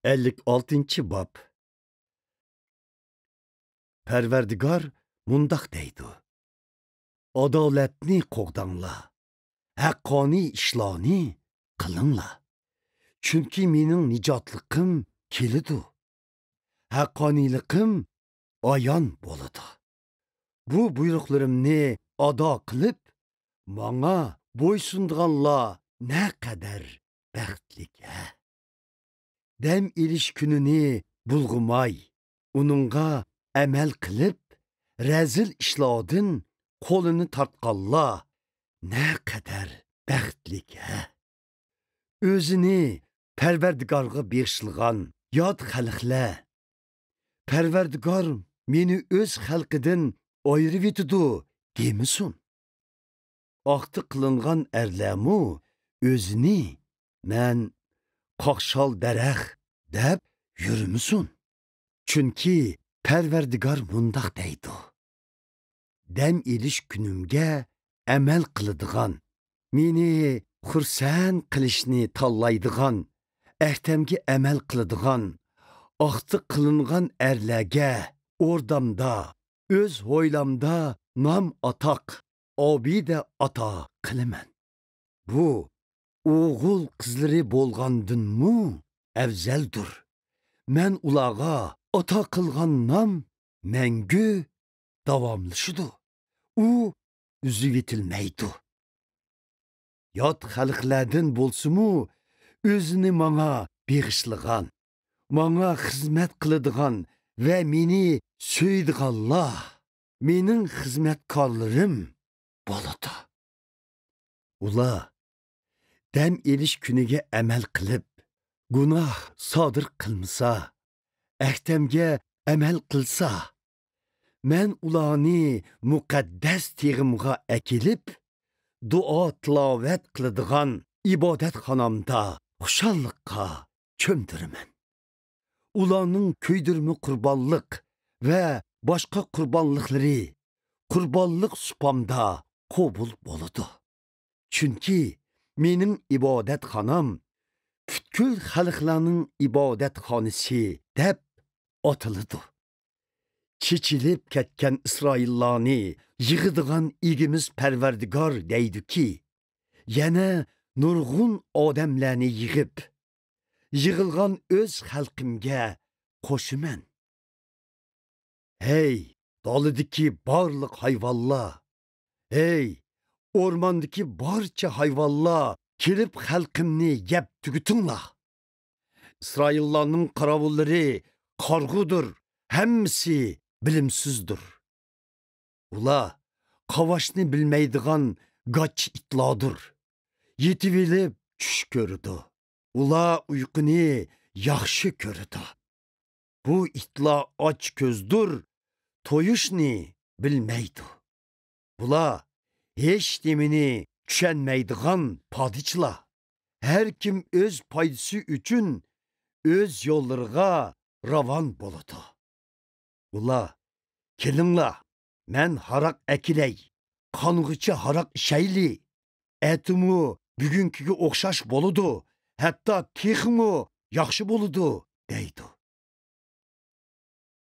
56 bob. Parvardigor mundoq deydi. Adolatni qo'g'danglar, haqqoniy ishlarni qilinglar. Chunki mening nijotliqim keladi. Haqqoniyliqim ayon bo'ladi. Bu buyruqlarimni ado qilib, menga bo'ysundiganlar naqadar baxtlik. Dam ilish kunini bulg'umay, uningga amal qilib, razil ishlardan qo'lini tortganlar naqadar baxtlik. O'zini Parvardigorga beg'ishlagan yod xalqlar. Parvardigor meni o'z xalqidan ayirib etdi demisun. Oqti qilingan erlamu o'zini men qoqshol daraxt deb yurmusun. Chunki Parvardigor mundoq deydi. Dam ilish kunimga amal qiladigan, meni xursand qilishni tanlaydigan, ahdamga amal qiladigan, oqti qilingan erlarga o'rdamda, o'z hoylamda nom atoq, obida ato qilaman. Bu o'g'il qizlari bo'lgandinmi afzaldir. Men ularga ato qilgan nom mangu davomlashidu. U uzib etilmaydi. Yot xalqlardan bo'lsimu o'zini menga beg'ishlagan, menga xizmat qiladigan va meni so'ydiganlar mening xizmatkorlarim bo'ladi. Ular dam ilish kuniga amal qilib, gunoh sodir qilmasa, ahdamga amal qilsa, men ularni muqaddas teg'imga akilib, duo tilovat qiladigan ibodatxonamda xushalliqqa cho'mdiraman. Ularning kuydirma qurbonlik va boshqa qurbonliklari qurbonlik supamda qabul bo'ladi. Chunki mening ibodatxonam butkul xalqlarning ibodatxonasi deb atiladi. Chechilib ketgan Isroillarni yig'adigan egimiz Parvardigor deydi-ki, yana nurg'un odamlarni yig'ib, yig'ilgan o'z xalqimga qo'shiman. Hey, dolidagi barliq hayvonlar, hey, o'rmondagi barcha hayvonlar, kelib xalqimni yeb tugutinglar. Isroillarning qaravullari qarg'udir, hammasi bilimsizdir. Ular qavashni bilmaydigan gach itlardir. Yetib elib tush ko'rdi. Ular uyquni yaxshi ko'rdi. Bu itlar och ko'zdir, to'yishni bilmaydi. Bular hech nimani tushunmaydigan podichlar. Har kim o'z foydasi uchun o'z yo'llariga ravon bo'ladi. Ular, kelinglar, men haroq akilay, qong'icha haroq ishayli. Etimu bugunkiga o'xshash bo'ladi, hatto texmu yaxshi bo'ladi, deydi.